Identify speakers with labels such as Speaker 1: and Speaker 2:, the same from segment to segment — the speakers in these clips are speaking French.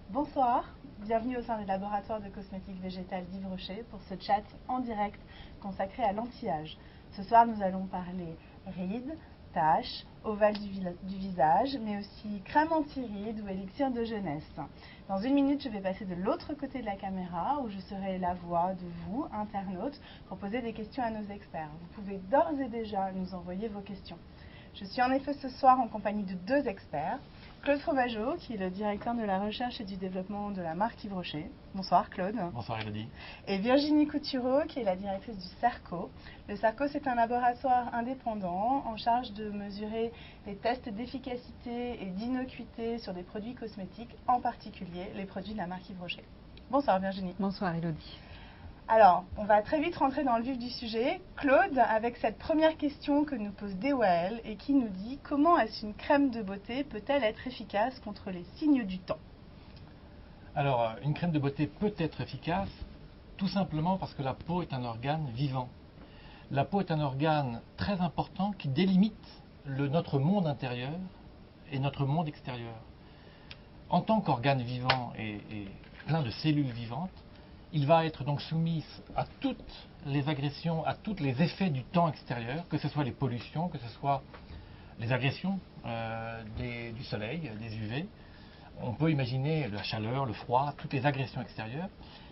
Speaker 1: Bonsoir, bienvenue au sein des laboratoires de cosmétiques végétales d'Yves Rocher pour ce chat en direct consacré à l'anti-âge. Ce soir, nous allons parler rides, taches, ovales du visage, mais aussi crème anti-rides ou élixir de jeunesse. Dans une minute, je vais passer de l'autre côté de la caméra où je serai la voix de vous, internautes, pour poser des questions à nos experts. Vous pouvez d'ores et déjà nous envoyer vos questions. Je suis en effet ce soir en compagnie de deux experts. Claude Fromageau, qui est le directeur de la recherche et du développement de la marque Yves Rocher. Bonsoir Claude.
Speaker 2: Bonsoir Elodie.
Speaker 1: Et Virginie Coutureau, qui est la directrice du CERCO. Le CERCO, c'est un laboratoire indépendant en charge de mesurer les tests d'efficacité et d'innocuité sur des produits cosmétiques, en particulier les produits de la marque Yves Rocher. Bonsoir Virginie.
Speaker 3: Bonsoir Elodie.
Speaker 1: Alors, on va très vite rentrer dans le vif du sujet. Claude, avec cette première question que nous pose DOL et qui nous dit « Comment est-ce une crème de beauté peut-elle être efficace contre les signes du temps ?»
Speaker 2: Alors, une crème de beauté peut être efficace tout simplement parce que la peau est un organe vivant. La peau est un organe très important qui délimite notre monde intérieur et notre monde extérieur. En tant qu'organe vivant et plein de cellules vivantes, il va être donc soumis à toutes les agressions, à tous les effets du temps extérieur, que ce soit les pollutions, que ce soit les agressions du soleil, des UV. On peut imaginer la chaleur, le froid, toutes les agressions extérieures.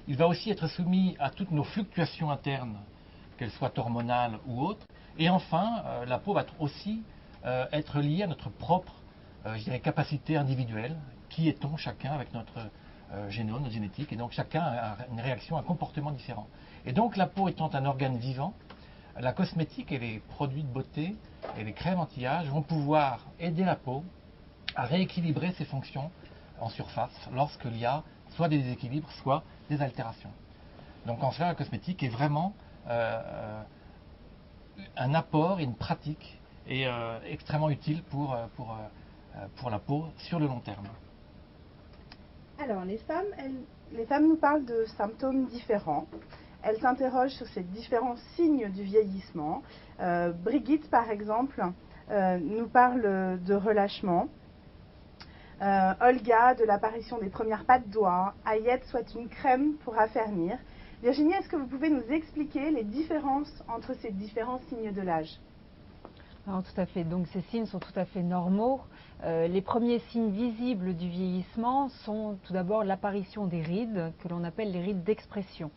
Speaker 2: Il va aussi être soumis à toutes nos fluctuations internes, qu'elles soient hormonales ou autres. Et enfin, la peau va aussi être liée à notre propre capacité individuelle. Qui est-on chacun avec notre génome, notre génétique, et donc chacun a une réaction, un comportement différent. Et donc la peau étant un organe vivant, la cosmétique et les produits de beauté et les crèmes anti-âge vont pouvoir aider la peau à rééquilibrer ses fonctions en surface lorsqu'il y a soit des déséquilibres, soit des altérations. Donc en cela, la cosmétique est vraiment un apport et une pratique et extrêmement utile pour la peau sur le long terme.
Speaker 1: Alors, les femmes nous parlent de symptômes différents. Elles s'interrogent sur ces différents signes du vieillissement. Brigitte, par exemple, nous parle de relâchement. Olga, de l'apparition des premières pattes doigts. Ayette souhaite une crème pour affermir. Virginie, est-ce que vous pouvez nous expliquer les différences entre ces différents signes de l'âge ?
Speaker 3: Alors, tout à fait. Donc ces signes sont tout à fait normaux. Les premiers signes visibles du vieillissement sont tout d'abord l'apparition des rides, que l'on appelle les rides d'expression.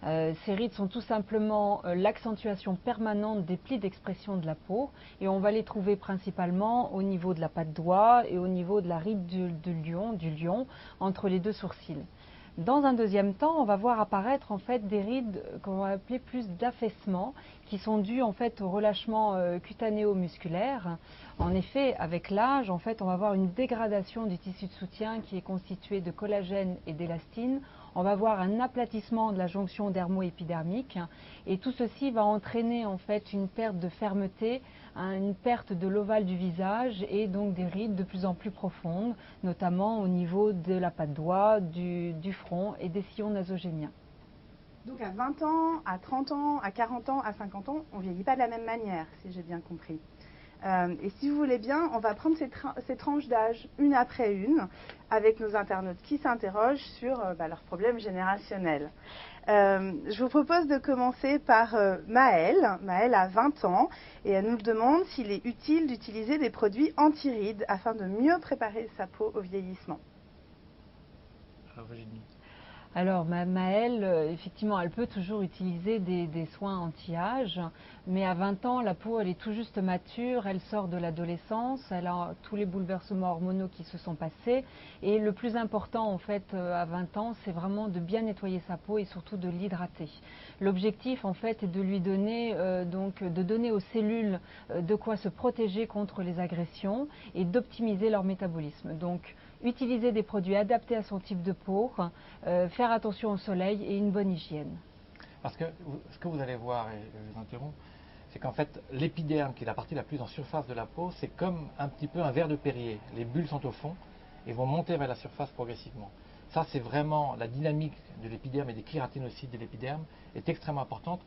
Speaker 3: Ces rides sont tout simplement l'accentuation permanente des plis d'expression de la peau, et on va les trouver principalement au niveau de la patte doigt et au niveau de la ride du lion, entre les deux sourcils. Dans un deuxième temps, on va voir apparaître en fait des rides qu'on va appeler plus d'affaissement, qui sont dues en fait au relâchement cutanéo-musculaire. En effet, avec l'âge, en fait, on va avoir une dégradation du tissu de soutien qui est constitué de collagène et d'élastine. On va avoir un aplatissement de la jonction dermo-épidermique, et tout ceci va entraîner en fait une perte de fermeté, une perte de l'ovale du visage et donc des rides de plus en plus profondes, notamment au niveau de la patte doigt, du front et des sillons nasogéniens.
Speaker 1: Donc à 20 ans, à 30 ans, à 40 ans, à 50 ans, on ne vieillit pas de la même manière, si j'ai bien compris. Et si vous voulez bien, on va prendre ces tranches d'âge une après une, avec nos internautes qui s'interrogent sur leurs problèmes générationnels. Je vous propose de commencer par Maëlle. Maëlle a 20 ans et elle nous demande s'il est utile d'utiliser des produits anti-rides afin de mieux préparer sa peau au vieillissement.
Speaker 3: Alors Maëlle, effectivement, elle peut toujours utiliser des soins anti-âge, mais à 20 ans, la peau, elle est tout juste mature, elle sort de l'adolescence, elle a tous les bouleversements hormonaux qui se sont passés, et le plus important, en fait, à 20 ans, c'est vraiment de bien nettoyer sa peau et surtout de l'hydrater. L'objectif, en fait, est de lui donner, de donner aux cellules de quoi se protéger contre les agressions et d'optimiser leur métabolisme. Donc, utiliser des produits adaptés à son type de peau, faire attention au soleil et une bonne hygiène.
Speaker 2: Parce que ce que vous allez voir, et je vous interromps, c'est qu'en fait l'épiderme, qui est la partie la plus en surface de la peau, c'est comme un petit peu un verre de Perrier. Les bulles sont au fond et vont monter vers la surface progressivement. Ça, c'est vraiment la dynamique de l'épiderme et des kératinocytes de l'épiderme est extrêmement importante.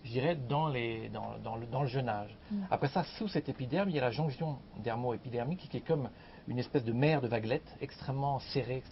Speaker 2: je dirais, dans le jeune âge. Après ça, sous cet épiderme, il y a la jonction dermo-épidermique qui est comme une espèce de mer de vaguelettes extrêmement serrée,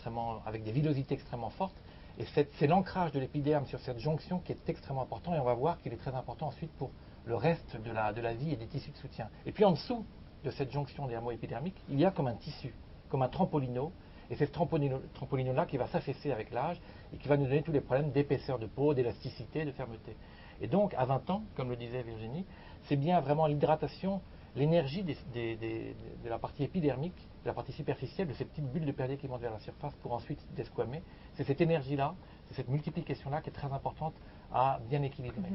Speaker 2: avec des villosités extrêmement fortes. Et c'est l'ancrage de l'épiderme sur cette jonction qui est extrêmement important, et on va voir qu'il est très important ensuite pour le reste de la vie et des tissus de soutien. Et puis en dessous de cette jonction dermo-épidermique, il y a comme un tissu, comme un trampolino, et c'est ce trampolino-là qui va s'affaisser avec l'âge et qui va nous donner tous les problèmes d'épaisseur de peau, d'élasticité, de fermeté. Et donc, à 20 ans, comme le disait Virginie, c'est bien vraiment l'hydratation, l'énergie de la partie épidermique, de la partie superficielle, de ces petites bulles de Perrier qui montent vers la surface pour ensuite desquamer. C'est cette énergie-là, c'est cette multiplication-là qui est très importante à bien équilibrer.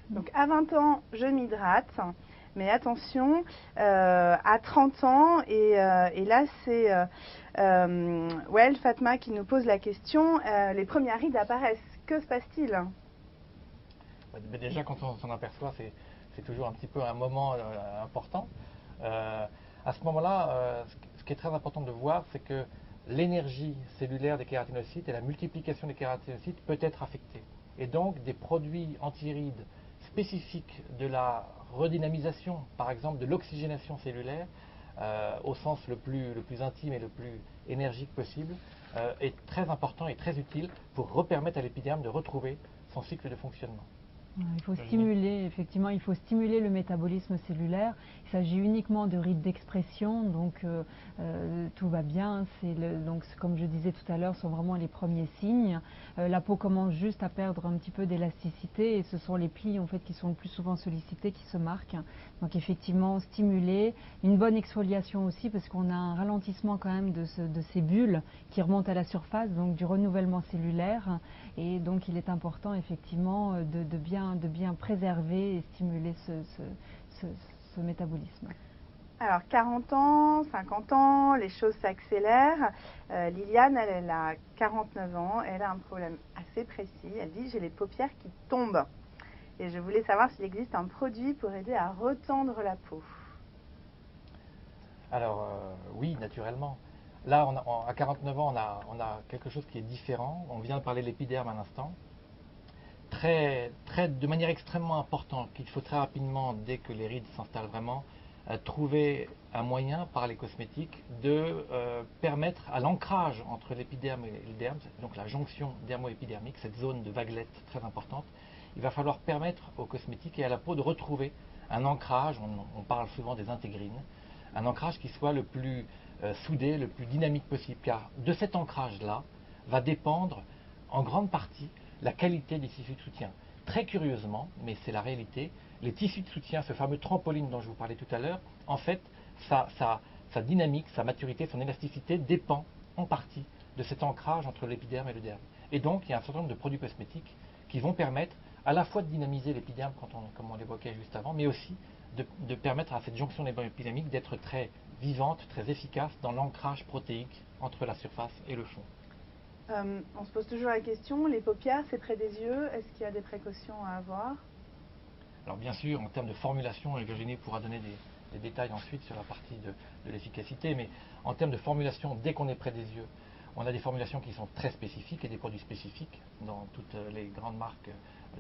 Speaker 1: Donc à 20 ans, je m'hydrate, mais attention, à 30 ans, et là c'est Fatma qui nous pose la question, les premières rides apparaissent, que se passe-t-il?
Speaker 2: Déjà, quand on s'en aperçoit, c'est toujours un petit peu un moment important. À ce moment-là, ce qui est très important de voir, c'est que l'énergie cellulaire des kératinocytes et la multiplication des kératinocytes peut être affectée. Et donc, des produits anti-rides spécifiques de la redynamisation, par exemple de l'oxygénation cellulaire, au sens le plus intime et le plus énergique possible, est très important et très utile pour permettre à l'épiderme de retrouver son cycle de fonctionnement.
Speaker 3: Il faut stimuler, effectivement, il faut stimuler le métabolisme cellulaire. Il s'agit uniquement de rides d'expression, donc tout va bien. Donc, comme je disais tout à l'heure, ce sont vraiment les premiers signes. La peau commence juste à perdre un petit peu d'élasticité et ce sont les plis en fait qui sont le plus souvent sollicités qui se marquent. Donc effectivement, stimuler, une bonne exfoliation aussi parce qu'on a un ralentissement quand même de ces bulles qui remontent à la surface, donc du renouvellement cellulaire. Et donc il est important effectivement de bien préserver et stimuler ce métabolisme.
Speaker 1: Alors 40 ans, 50 ans, les choses s'accélèrent. Liliane, elle a 49 ans, elle a un problème assez précis. Elle dit « j'ai les paupières qui tombent ». Et je voulais savoir s'il existe un produit pour aider à retendre la peau.
Speaker 2: Alors oui, naturellement. Là, à 49 ans, on a quelque chose qui est différent. On vient de parler de l'épiderme à l'instant. De manière extrêmement importante, qu'il faut très rapidement, dès que les rides s'installent vraiment, trouver un moyen par les cosmétiques de permettre à l'ancrage entre l'épiderme et le derme, donc la jonction dermo-épidermique, cette zone de vaguelette très importante, il va falloir permettre aux cosmétiques et à la peau de retrouver un ancrage, on parle souvent des intégrines, un ancrage qui soit le plus soudé, le plus dynamique possible, car de cet ancrage-là va dépendre en grande partie la qualité des tissus de soutien. Très curieusement, mais c'est la réalité, les tissus de soutien, ce fameux trampoline dont je vous parlais tout à l'heure, en fait, sa dynamique, sa maturité, son élasticité dépend en partie de cet ancrage entre l'épiderme et le derme. Et donc, il y a un certain nombre de produits cosmétiques qui vont permettre à la fois de dynamiser l'épiderme, comme on l'évoquait juste avant, mais aussi de permettre à cette jonction épidermique d'être très vivante, très efficace dans l'ancrage protéique entre la surface et le fond.
Speaker 1: On se pose toujours la question, les paupières, c'est près des yeux, est-ce qu'il y a des précautions à avoir?
Speaker 2: Alors bien sûr, en termes de formulation, et Virginie pourra donner des détails ensuite sur la partie de l'efficacité, mais en termes de formulation, dès qu'on est près des yeux, on a des formulations qui sont très spécifiques et des produits spécifiques dans toutes les grandes marques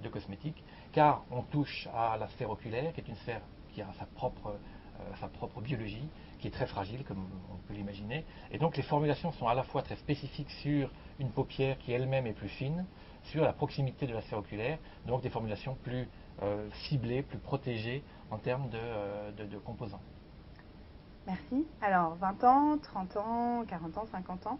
Speaker 2: de cosmétiques, car on touche à la sphère oculaire, qui est une sphère qui a sa propre biologie, qui est très fragile, comme on peut l'imaginer. Et donc les formulations sont à la fois très spécifiques sur une paupière qui elle-même est plus fine, sur la proximité de la sphère oculaire, donc des formulations plus ciblées, plus protégées en termes de composants.
Speaker 1: Merci. Alors 20 ans, 30 ans, 40 ans, 50 ans.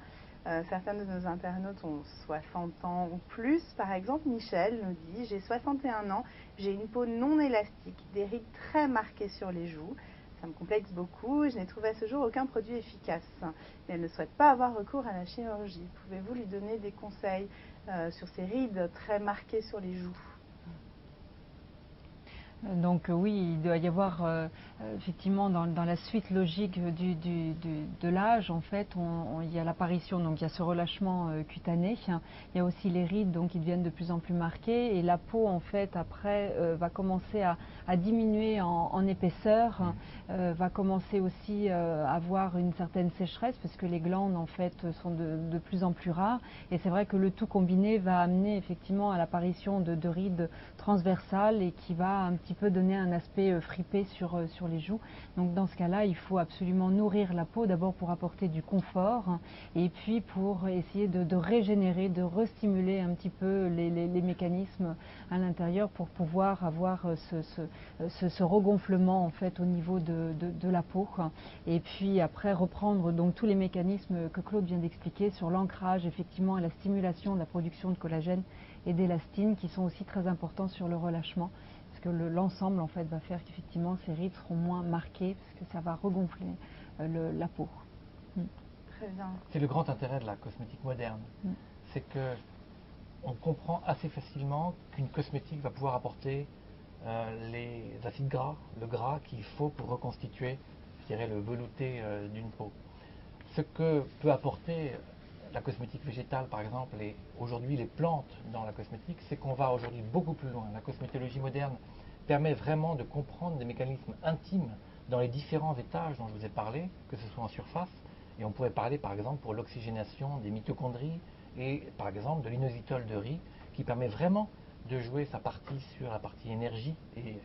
Speaker 1: Certains de nos internautes ont 60 ans ou plus. Par exemple, Michel nous dit « J'ai 61 ans, j'ai une peau non élastique, des rides très marquées sur les joues. Ça me complexe beaucoup et je n'ai trouvé à ce jour aucun produit efficace. Mais elle ne souhaite pas avoir recours à la chirurgie. Pouvez-vous lui donner des conseils sur ces rides très marquées sur les joues ?»
Speaker 3: Donc oui, il doit y avoir effectivement dans la suite logique de l'âge, en fait, il y a l'apparition, donc il y a ce relâchement cutané, il y a aussi les rides donc qui deviennent de plus en plus marquées et la peau en fait après va commencer à diminuer en épaisseur, va commencer aussi à avoir une certaine sécheresse parce que les glandes en fait sont de plus en plus rares et c'est vrai que le tout combiné va amener effectivement à l'apparition de rides transversales et qui va un petit peu donner un aspect fripé sur les joues. Donc dans ce cas-là, il faut absolument nourrir la peau d'abord pour apporter du confort et puis pour essayer de régénérer, de restimuler un petit peu les mécanismes à l'intérieur pour pouvoir avoir ce regonflement en fait au niveau de la peau et puis après reprendre donc tous les mécanismes que Claude vient d'expliquer sur l'ancrage effectivement à la stimulation de la production de collagène et d'élastine qui sont aussi très importants sur le relâchement parce que l'ensemble en fait va faire qu'effectivement ces rides seront moins marquées parce que ça va regonfler la peau.
Speaker 1: Très bien.
Speaker 2: C'est le grand intérêt de la cosmétique moderne, c'est que on comprend assez facilement qu'une cosmétique va pouvoir apporter les acides gras, le gras qu'il faut pour reconstituer, je dirais, le velouté d'une peau. Ce que peut apporter la cosmétique végétale, par exemple, et aujourd'hui les plantes dans la cosmétique, c'est qu'on va aujourd'hui beaucoup plus loin. La cosmétologie moderne permet vraiment de comprendre des mécanismes intimes dans les différents étages dont je vous ai parlé, que ce soit en surface, et on pourrait parler par exemple pour l'oxygénation des mitochondries et par exemple de l'inositol de riz qui permet vraiment de jouer sa partie sur la partie énergie et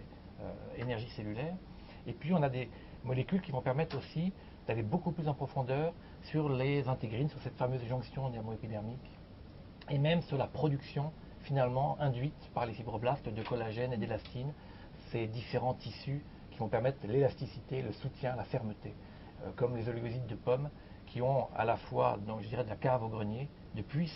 Speaker 2: énergie cellulaire. Et puis on a des molécules qui vont permettre aussi d'aller beaucoup plus en profondeur sur les intégrines, sur cette fameuse jonction dermo-épidermique, et même sur la production finalement induite par les fibroblastes de collagène et d'élastine, ces différents tissus qui vont permettre l'élasticité, le soutien, la fermeté, comme les oligosides de pommes qui ont à la fois, donc, je dirais, de la cave au grenier, depuis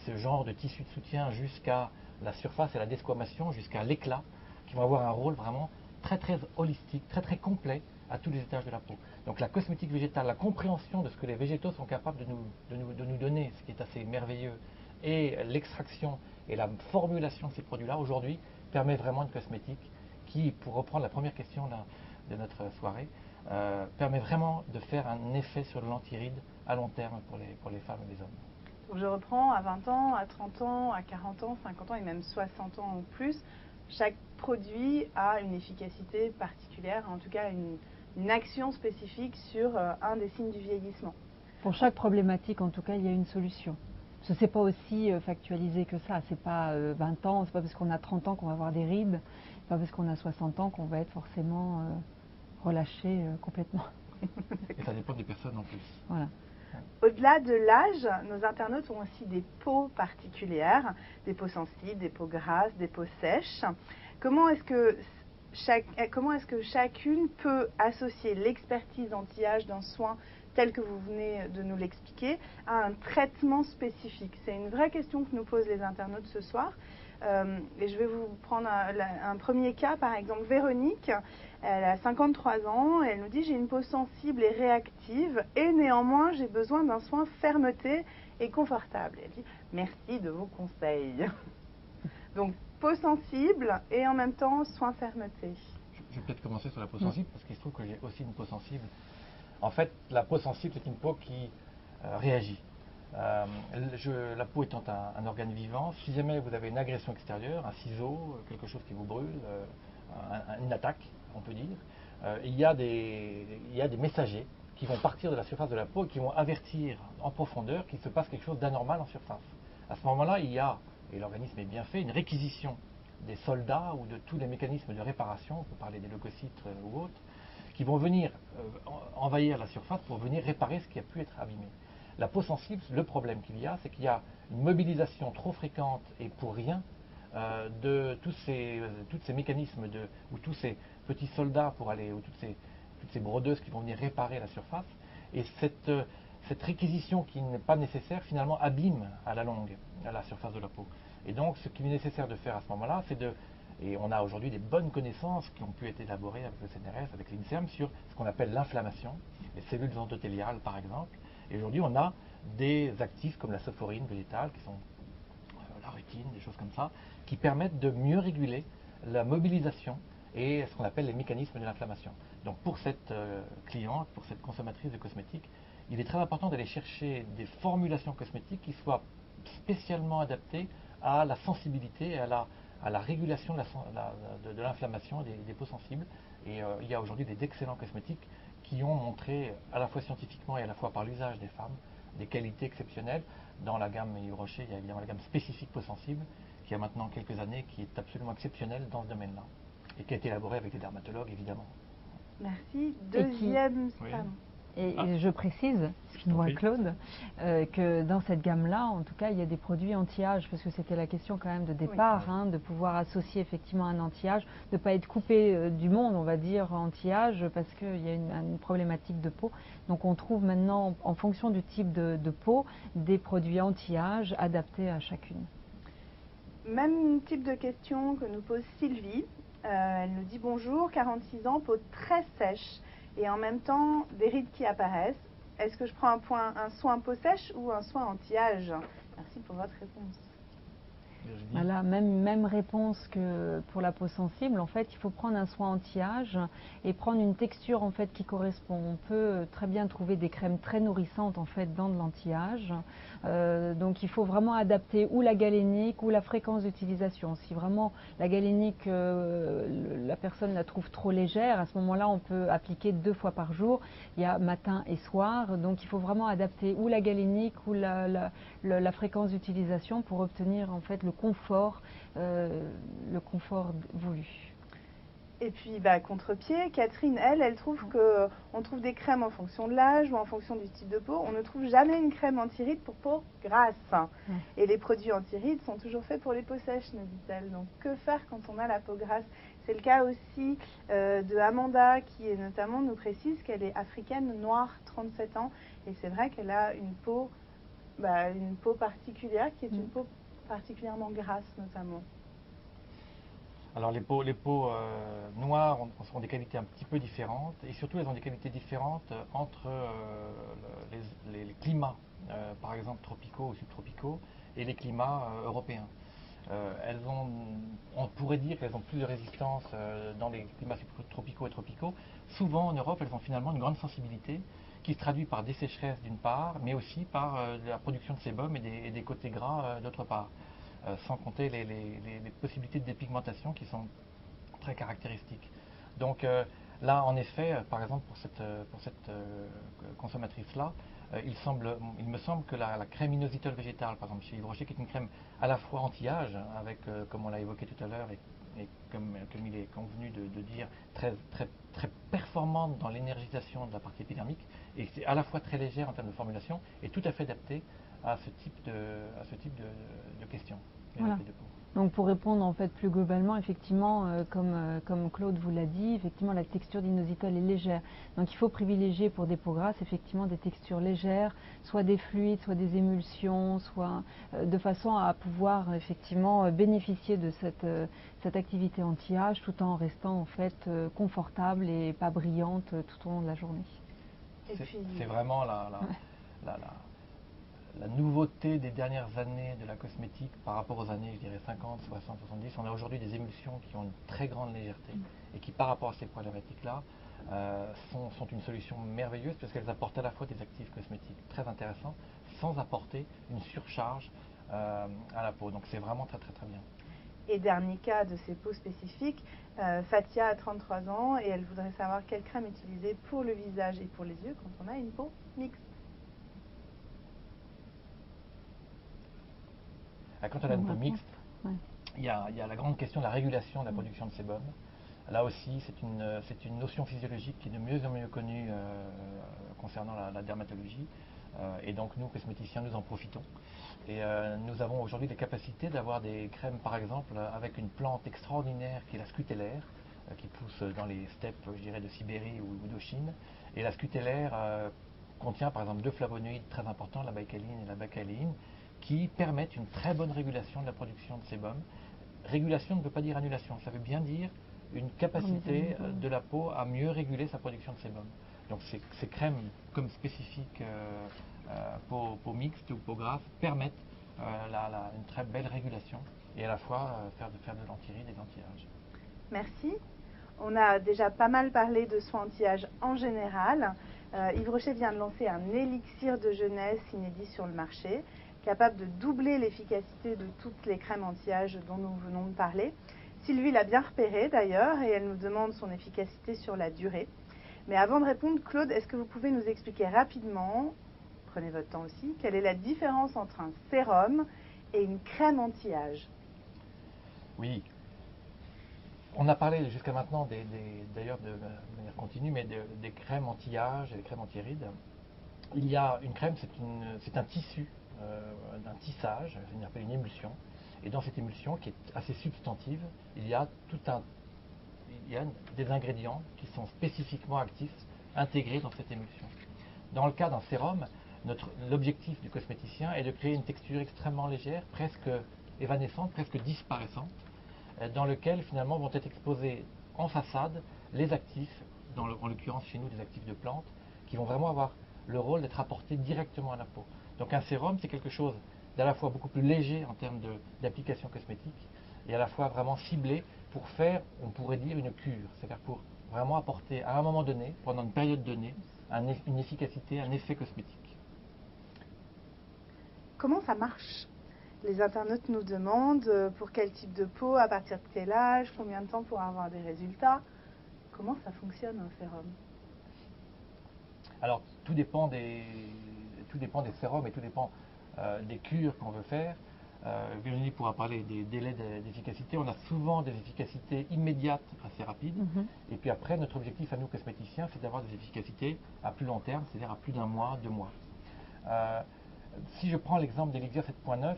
Speaker 2: ce genre de tissu de soutien jusqu'à la surface et la desquamation, jusqu'à l'éclat, qui vont avoir un rôle vraiment très très holistique, très très complet à tous les étages de la peau. Donc la cosmétique végétale, la compréhension de ce que les végétaux sont capables de nous donner, ce qui est assez merveilleux, et l'extraction et la formulation de ces produits-là, aujourd'hui, permet vraiment une cosmétique qui, pour reprendre la première question là, de notre soirée, permet vraiment de faire un effet sur l'antiride à long terme pour les femmes et les hommes.
Speaker 1: Donc je reprends à 20 ans, à 30 ans, à 40 ans, 50 ans et même 60 ans ou plus. Chaque produit a une efficacité particulière, en tout cas une action spécifique sur un des signes du vieillissement.
Speaker 3: Pour chaque problématique, en tout cas, il y a une solution. Ce n'est pas aussi factualisé que ça. C'est pas 20 ans, c'est pas parce qu'on a 30 ans qu'on va avoir des rides, c'est pas parce qu'on a 60 ans qu'on va être forcément relâché complètement.
Speaker 2: Et ça dépend des personnes en plus.
Speaker 3: Voilà.
Speaker 1: Au-delà de l'âge, nos internautes ont aussi des peaux particulières, des peaux sensibles, des peaux grasses, des peaux sèches. Comment est-ce que chacune peut associer l'expertise anti-âge d'un soin tel que vous venez de nous l'expliquer à un traitement spécifique? C'est une vraie question que nous posent les internautes ce soir. Et je vais vous prendre un premier cas, par exemple Véronique, elle a 53 ans, elle nous dit: j'ai une peau sensible et réactive et néanmoins j'ai besoin d'un soin fermeté et confortable. Elle dit: merci de vos conseils. Donc peau sensible et en même temps soin fermeté.
Speaker 2: Je vais peut-être commencer sur la peau sensible parce qu'il se trouve que j'ai aussi une peau sensible. En fait, la peau sensible, c'est une peau qui réagit. La peau étant un organe vivant, si jamais vous avez une agression extérieure, un ciseau, quelque chose qui vous brûle, une attaque, on peut dire, il y a des messagers qui vont partir de la surface de la peau et qui vont avertir en profondeur qu'il se passe quelque chose d'anormal en surface. À ce moment-là, il y a, et l'organisme est bien fait, une réquisition des soldats ou de tous les mécanismes de réparation, on peut parler des leucocytes ou autres, qui vont venir envahir la surface pour venir réparer ce qui a pu être abîmé. La peau sensible, le problème qu'il y a, c'est qu'il y a une mobilisation trop fréquente et pour rien de tous ces mécanismes ou tous ces petits soldats pour aller, ou toutes ces brodeuses qui vont venir réparer la surface. Et cette réquisition qui n'est pas nécessaire, finalement, abîme à la longue à la surface de la peau. Et donc, ce qu'il est nécessaire de faire à ce moment-là, c'est et on a aujourd'hui des bonnes connaissances qui ont pu être élaborées avec le CNRS, avec l'INSERM, sur ce qu'on appelle l'inflammation, les cellules endothéliales par exemple. Et aujourd'hui, on a des actifs comme la sophoryne végétale, qui sont la rétine, des choses comme ça, qui permettent de mieux réguler la mobilisation et ce qu'on appelle les mécanismes de l'inflammation. Donc pour cette cliente, pour cette consommatrice de cosmétiques, il est très important d'aller chercher des formulations cosmétiques qui soient spécialement adaptées à la sensibilité, à la régulation de l'inflammation des peaux sensibles. Et il y a aujourd'hui d'excellents cosmétiques qui ont montré, à la fois scientifiquement et à la fois par l'usage des femmes, des qualités exceptionnelles. Dans la gamme Yves Rocher, il y a évidemment la gamme spécifique peau sensible, qui a maintenant quelques années, qui est absolument exceptionnelle dans ce domaine-là, et qui a été élaborée avec des dermatologues, évidemment.
Speaker 1: Merci. Deuxième...
Speaker 2: Oui.
Speaker 1: Pardon.
Speaker 3: Et je précise, excuse-moi Claude, que dans cette gamme-là, en tout cas, il y a des produits anti-âge, parce que c'était la question quand même de départ,
Speaker 2: Oui.
Speaker 3: de pouvoir associer effectivement un anti-âge, de ne pas être coupé du monde, on va dire, anti-âge, parce qu'il y a une problématique de peau. Donc on trouve maintenant, en fonction du type de peau, des produits anti-âge adaptés à chacune.
Speaker 1: Même type de question que nous pose Sylvie. Elle nous dit bonjour, 46 ans, peau très sèche et en même temps des rides qui apparaissent. Est-ce que je prends un soin peau sèche ou un soin anti-âge? Merci pour votre réponse.
Speaker 3: Voilà, même réponse que pour la peau sensible. En fait, il faut prendre un soin anti-âge et prendre une texture en fait qui correspond. On peut très bien trouver des crèmes très nourrissantes en fait dans de l'anti-âge. Donc il faut vraiment adapter ou la galénique ou la fréquence d'utilisation. Si vraiment la galénique, la personne la trouve trop légère, à ce moment-là, on peut appliquer 2 fois par jour. Il y a matin et soir. Donc il faut vraiment adapter ou la galénique ou la fréquence d'utilisation pour obtenir en fait le confort voulu.
Speaker 1: Et puis, contre-pied, Catherine, elle trouve qu'on trouve des crèmes en fonction de l'âge ou en fonction du type de peau. On ne trouve jamais une crème anti-rides pour peau grasse. Et les produits anti-rides sont toujours faits pour les peaux sèches, nous dit-elle. Donc, que faire quand on a la peau grasse? C'est le cas aussi de Amanda, qui est notamment nous précise qu'elle est africaine, noire, 37 ans. Et c'est vrai qu'elle a une peau particulière, qui est une peau particulièrement grasse, notamment.
Speaker 2: Alors les peaux noires ont des qualités un petit peu différentes, et surtout elles ont des qualités différentes entre les climats, par exemple tropicaux ou subtropicaux, et les climats européens. On pourrait dire qu'elles ont plus de résistance dans les climats subtropicaux et tropicaux. Souvent en Europe, elles ont finalement une grande sensibilité qui se traduit par des sécheresses d'une part, mais aussi par la production de sébum et des côtés gras d'autre part. Sans compter les possibilités de dépigmentation qui sont très caractéristiques. Donc là, en effet, par exemple, pour cette consommatrice-là, il me semble que la crème inositol végétale, par exemple chez Yves Rocher, qui est une crème à la fois anti-âge, avec, comme on l'a évoqué tout à l'heure, et comme il est convenu de dire, très performante dans l'énergisation de la partie épidermique, et c'est à la fois très légère en termes de formulation, et tout à fait adaptée à ce type de questions.
Speaker 3: Voilà. Donc pour répondre en fait plus globalement, effectivement, comme Claude vous l'a dit, effectivement la texture d'inositol est légère. Donc il faut privilégier pour des peaux grasses effectivement des textures légères, soit des fluides, soit des émulsions, soit de façon à pouvoir effectivement bénéficier de cette activité anti-âge tout en restant en fait confortable et pas brillante tout au long de la journée.
Speaker 2: C'est vraiment la nouveauté des dernières années de la cosmétique par rapport aux années, je dirais 50, 60, 70. On a aujourd'hui des émulsions qui ont une très grande légèreté et qui, par rapport à ces problématiques-là, sont une solution merveilleuse parce qu'elles apportent à la fois des actifs cosmétiques très intéressants sans apporter une surcharge à la peau. Donc c'est vraiment très très très bien.
Speaker 1: Et dernier cas de ces peaux spécifiques, Fatia a 33 ans et elle voudrait savoir quelle crème utiliser pour le visage et pour les yeux quand on a une peau mixte.
Speaker 2: Quand on a une peau mixte, il y a la grande question de la régulation de la production de sébum. Là aussi, c'est une notion physiologique qui est de mieux en mieux connue concernant la dermatologie. Et donc nous, cosméticiens, nous en profitons. Et nous avons aujourd'hui des capacités d'avoir des crèmes, par exemple, avec une plante extraordinaire qui est la scutellaire, qui pousse dans les steppes, je dirais, de Sibérie ou de Chine. Et la scutellaire contient, par exemple, 2 flavonoïdes très importants, la baïcaline et la bacalléine, qui permettent une très bonne régulation de la production de sébum. Régulation ne veut pas dire annulation, ça veut bien dire une capacité de la peau à mieux réguler sa production de sébum. Donc ces crèmes comme spécifiques peau mixte ou peau grasse permettent une très belle régulation et à la fois faire de l'anti-rides et de l'anti-âge.
Speaker 1: Merci. On a déjà pas mal parlé de soins anti-âge en général. Yves Rocher vient de lancer un élixir de jeunesse inédit sur le marché, capable de doubler l'efficacité de toutes les crèmes anti-âge dont nous venons de parler. Sylvie l'a bien repéré d'ailleurs et elle nous demande son efficacité sur la durée. Mais avant de répondre, Claude, est-ce que vous pouvez nous expliquer rapidement, prenez votre temps aussi, quelle est la différence entre un sérum et une crème anti-âge?
Speaker 2: Oui. On a parlé jusqu'à maintenant, d'ailleurs de manière continue, mais des crèmes anti-âge et des crèmes anti-rides. Il y a une crème, c'est un tissu, un tissage, on appelle une émulsion. Et dans cette émulsion, qui est assez substantive, il y a des ingrédients qui sont spécifiquement actifs, intégrés dans cette émulsion. Dans le cas d'un sérum, l'objectif du cosméticien est de créer une texture extrêmement légère, presque évanescente, presque disparaissante, dans lequel finalement vont être exposés en façade les actifs, en l'occurrence chez nous des actifs de plantes, qui vont vraiment avoir le rôle d'être apportés directement à la peau. Donc un sérum, c'est quelque chose d'à la fois beaucoup plus léger en termes d'application cosmétique et à la fois vraiment ciblé pour faire, on pourrait dire, une cure, c'est-à-dire pour vraiment apporter à un moment donné, pendant une période donnée, une efficacité, un effet cosmétique.
Speaker 1: Comment ça marche? Les internautes nous demandent pour quel type de peau, à partir de quel âge, combien de temps pour avoir des résultats. Comment ça fonctionne un sérum?
Speaker 2: Alors tout dépend des sérums et tout dépend des cures qu'on veut faire. Virginie pourra parler des délais d'efficacité. On a souvent des efficacités immédiates assez rapides. Et puis après, notre objectif à nous cosméticiens, c'est d'avoir des efficacités à plus long terme, c'est-à-dire à plus d'un mois, 2 mois. Si je prends l'exemple d'Elixir 7.9,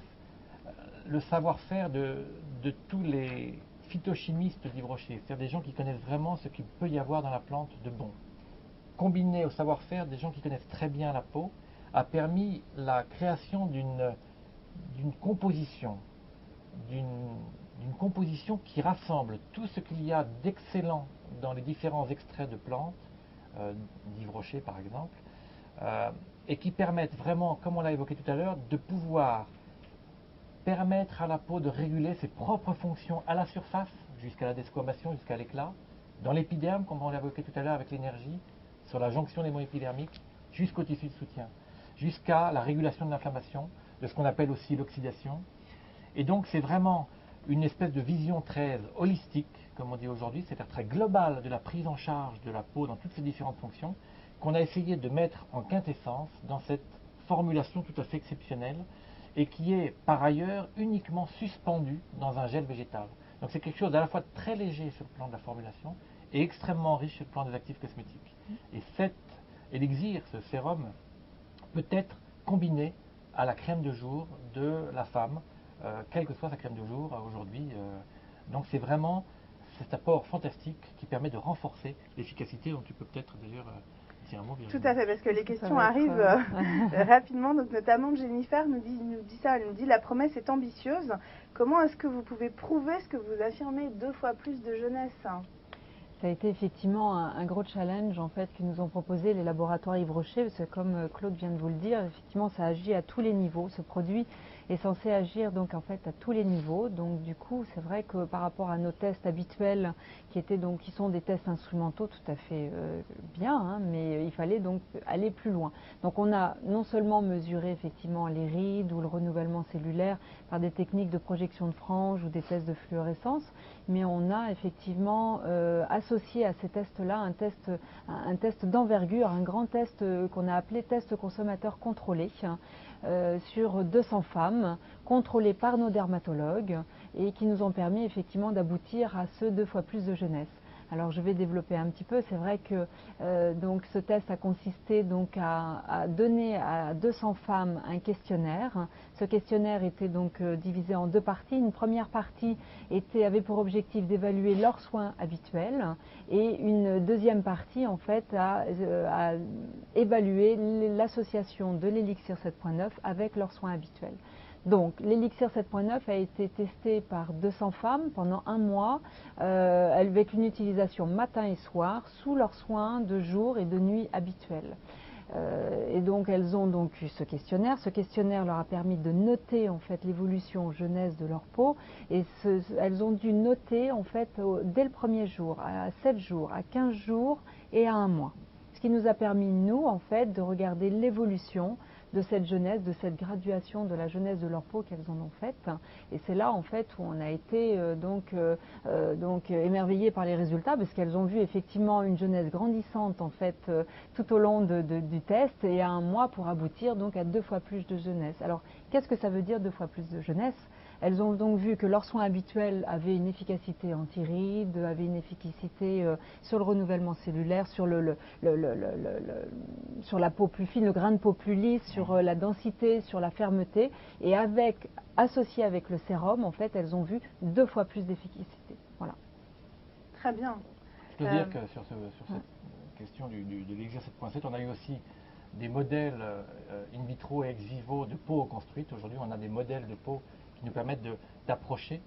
Speaker 2: le savoir-faire de tous les phytochimistes d'Yves Rocher, c'est-à-dire des gens qui connaissent vraiment ce qu'il peut y avoir dans la plante de bon, combiné au savoir-faire des gens qui connaissent très bien la peau, a permis la création d'une composition, d'une composition qui rassemble tout ce qu'il y a d'excellent dans les différents extraits de plantes, d'Yves Rocher par exemple, et qui permettent vraiment, comme on l'a évoqué tout à l'heure, de pouvoir permettre à la peau de réguler ses propres fonctions à la surface, jusqu'à la desquamation, jusqu'à l'éclat, dans l'épiderme, comme on l'a évoqué tout à l'heure avec l'énergie, sur la jonction des mots épidermiques, jusqu'au tissu de soutien, jusqu'à la régulation de l'inflammation, de ce qu'on appelle aussi l'oxydation. Et donc c'est vraiment une espèce de vision très holistique, comme on dit aujourd'hui, c'est-à-dire très globale de la prise en charge de la peau dans toutes ses différentes fonctions, qu'on a essayé de mettre en quintessence dans cette formulation tout à fait exceptionnelle et qui est par ailleurs uniquement suspendue dans un gel végétal. Donc c'est quelque chose d'à la fois très léger sur le plan de la formulation et extrêmement riche sur le plan des actifs cosmétiques. Et cet élixir, ce sérum, peut être combiné à la crème de jour de la femme, quelle que soit sa crème de jour aujourd'hui. Donc c'est vraiment cet apport fantastique qui permet de renforcer l'efficacité, dont tu peux peut-être d'ailleurs dire un mot.
Speaker 1: Tout à fait, parce que les questions arrivent rapidement, donc notamment Jennifer nous dit ça, elle nous dit la promesse est ambitieuse. Comment est-ce que vous pouvez prouver ce que vous affirmez 2 fois plus de jeunesse?
Speaker 3: Ça a été effectivement un gros challenge en fait que nous ont proposé les laboratoires Yves Rocher, parce que comme Claude vient de vous le dire, effectivement ça agit à tous les niveaux. Ce produit est censé agir donc en fait à tous les niveaux. Donc du coup c'est vrai que par rapport à nos tests habituels qui sont des tests instrumentaux tout à fait bien, hein, mais il fallait donc aller plus loin. Donc on a non seulement mesuré effectivement les rides ou le renouvellement cellulaire par des techniques de projection de franges ou des tests de fluorescence, mais on a effectivement associé à ces tests-là un test d'envergure, un grand test qu'on a appelé test consommateur contrôlé sur 200 femmes contrôlées par nos dermatologues et qui nous ont permis effectivement d'aboutir à ce 2 fois plus de jeunesse. Alors je vais développer un petit peu. C'est vrai que donc ce test a consisté donc à donner à 200 femmes un questionnaire. Ce questionnaire était donc divisé en 2 parties. Une première partie avait pour objectif d'évaluer leurs soins habituels et une deuxième partie en fait a évalué l'association de l'élixir 7.9 avec leurs soins habituels. Donc l'élixir 7.9 a été testé par 200 femmes pendant 1 mois avec une utilisation matin et soir sous leurs soins de jour et de nuit habituels. Et donc elles ont donc eu ce questionnaire. Ce questionnaire leur a permis de noter en fait l'évolution jeunesse de leur peau. Et elles ont dû noter en fait dès le premier jour, à 7 jours, à 15 jours et à 1 mois. Ce qui nous a permis, nous, en fait, de regarder l'évolution de cette jeunesse, de cette graduation de la jeunesse de leur peau qu'elles en ont faite. Et c'est là, en fait, où on a été émerveillés par les résultats, parce qu'elles ont vu effectivement une jeunesse grandissante, en fait, tout au long du test, et à 1 mois pour aboutir donc à 2 fois plus de jeunesse. Alors, qu'est-ce que ça veut dire 2 fois plus de jeunesse? Elles ont donc vu que leurs soins habituels avaient une efficacité anti-rides, avaient une efficacité sur le renouvellement cellulaire, sur sur la peau plus fine, le grain de peau plus lisse, sur la densité, sur la fermeté. Et associé avec le sérum, en fait, elles ont vu 2 fois plus d'efficacité. Voilà.
Speaker 1: Très bien.
Speaker 2: Je dois dire que sur cette question de l'Elixir 7.7, on a eu aussi des modèles in vitro et ex vivo de peau construite. Aujourd'hui, on a des modèles de peau qui nous permettent d'approcher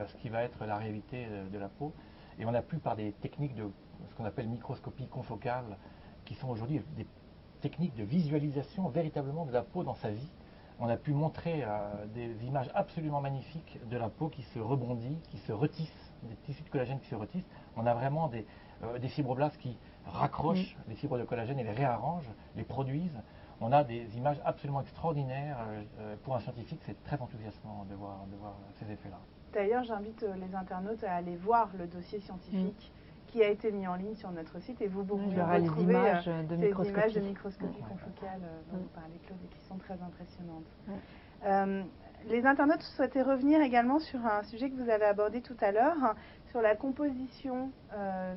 Speaker 2: ce qui va être la réalité de la peau. Et on a pu, par des techniques de ce qu'on appelle microscopie confocale, qui sont aujourd'hui des techniques de visualisation véritablement de la peau dans sa vie, on a pu montrer des images absolument magnifiques de la peau qui se rebondit, qui se retisse, des tissus de collagène qui se retissent. On a vraiment des fibroblastes qui raccrochent les fibres de collagène et les réarrangent, les produisent. On a des images absolument extraordinaires. Pour un scientifique, c'est très enthousiasmant de voir ces effets-là.
Speaker 1: D'ailleurs, j'invite les internautes à aller voir le dossier scientifique qui a été mis en ligne sur notre site, et vous pouvez retrouver ces images de microscopie confocale dont vous parlez, Claude, et qui sont très impressionnantes. Les internautes souhaitaient revenir également sur un sujet que vous avez abordé tout à l'heure, sur la composition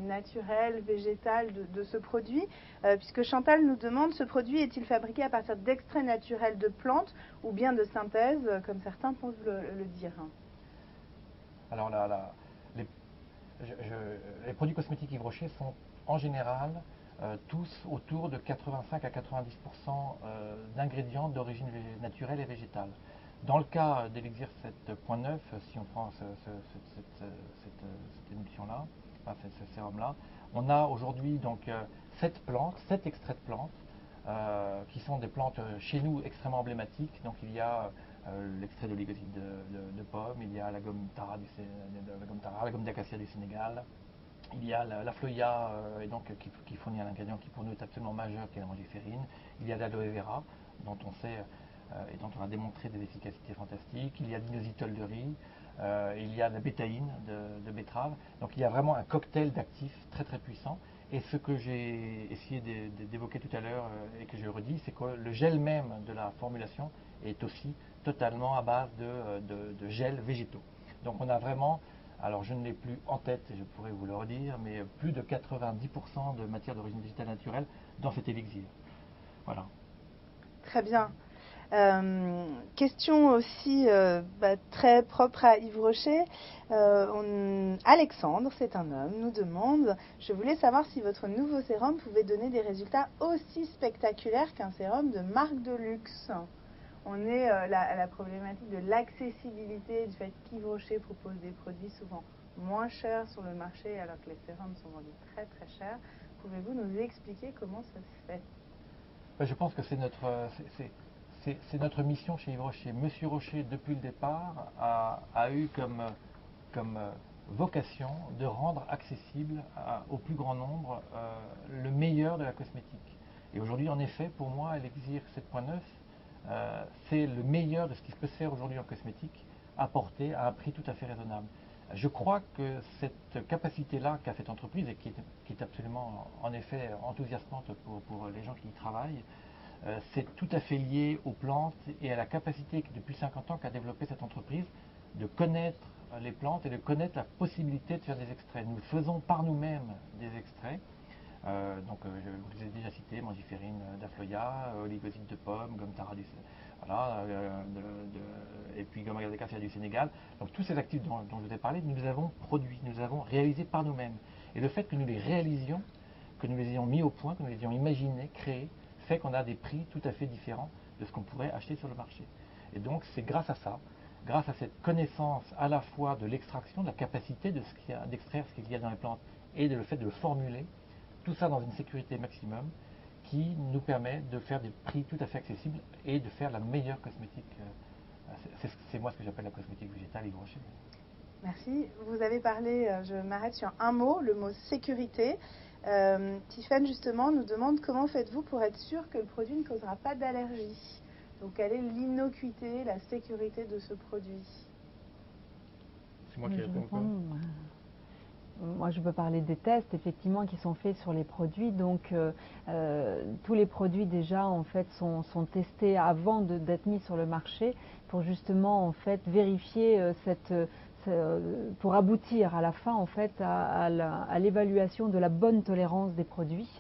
Speaker 1: naturelle, végétale de ce produit, puisque Chantal nous demande: ce produit est-il fabriqué à partir d'extraits naturels de plantes ou bien de synthèse, comme certains peuvent le dire?
Speaker 2: Alors les produits cosmétiques Yves Rocher sont en général tous autour de 85 à 90% d'ingrédients d'origine naturelle et végétale. Dans le cas d'Elixir 7.9, si on prend cette émulsion-là, enfin, ce sérum-là, on a aujourd'hui donc 7 extraits de plantes, qui sont des plantes chez nous extrêmement emblématiques. Donc il y a l'extrait d'oligoside de pomme, il y a la gomme tara, la gomme d'acacia du Sénégal, il y a la floya, qui fournit un ingrédient qui pour nous est absolument majeur, qui est la mangiférine. Il y a l'aloe vera, dont on sait et dont on a démontré des efficacités fantastiques. Il y a l'inositol de riz, il y a la bétaïne de betterave. Donc il y a vraiment un cocktail d'actifs très très puissant. Et ce que j'ai essayé d'évoquer tout à l'heure et que je redis, c'est que le gel même de la formulation est aussi totalement à base de gels végétaux. Donc on a vraiment, alors je ne l'ai plus en tête et je pourrais vous le redire, mais plus de 90% de matière d'origine végétale naturelle dans cet élixir. Voilà.
Speaker 1: Très bien. Question aussi très propre à Yves Rocher. Alexandre, c'est un homme, nous demande: je voulais savoir si votre nouveau sérum pouvait donner des résultats aussi spectaculaires qu'un sérum de marque de luxe. On est à la problématique de l'accessibilité, du fait qu'Yves Rocher propose des produits souvent moins chers sur le marché alors que les sérums sont vendus très très chers. Pouvez-vous nous expliquer comment ça se fait?
Speaker 2: Je pense que c'est notre mission chez Yves Rocher. Monsieur Rocher, depuis le départ, a eu comme vocation de rendre accessible au plus grand nombre le meilleur de la cosmétique. Et aujourd'hui, en effet, pour moi, l'Elixir 7.9, c'est le meilleur de ce qui peut se faire aujourd'hui en cosmétique, apporté à un prix tout à fait raisonnable. Je crois que cette capacité-là qu'a cette entreprise, et qui est absolument, en effet, enthousiasmante pour les gens qui y travaillent, c'est tout à fait lié aux plantes et à la capacité depuis 50 ans qu'a développé cette entreprise de connaître les plantes et de connaître la possibilité de faire des extraits. Nous faisons par nous-mêmes des extraits. Je vous ai déjà cité mangiférine d'Afloya, oligoside de pomme, gomme tara et puis gomme d'acacia du Sénégal. Donc tous ces actifs dont je vous ai parlé, nous les avons produits, nous les avons réalisés par nous-mêmes. Et le fait que nous les réalisions, que nous les ayons mis au point, que nous les ayons imaginés, créés, fait qu'on a des prix tout à fait différents de ce qu'on pourrait acheter sur le marché. Et donc c'est grâce à ça, grâce à cette connaissance à la fois de l'extraction, de la capacité d'extraire ce qu'il y a dans les plantes et le fait de le formuler, tout ça dans une sécurité maximum, qui nous permet de faire des prix tout à fait accessibles et de faire la meilleure cosmétique. C'est moi ce que j'appelle la cosmétique végétale Yves Rocher.
Speaker 1: Merci. Vous avez parlé, je m'arrête sur un mot, le mot sécurité. Tiffany justement nous demande comment faites-vous pour être sûr que le produit ne causera pas d'allergie. Donc quelle est l'innocuité, la sécurité de ce produit?
Speaker 2: C'est moi qui réponds.
Speaker 3: Moi, je peux parler des tests effectivement qui sont faits sur les produits. Donc, tous les produits déjà en fait sont testés avant d'être mis sur le marché pour justement en fait vérifier pour aboutir à la fin en fait à l'évaluation de la bonne tolérance des produits.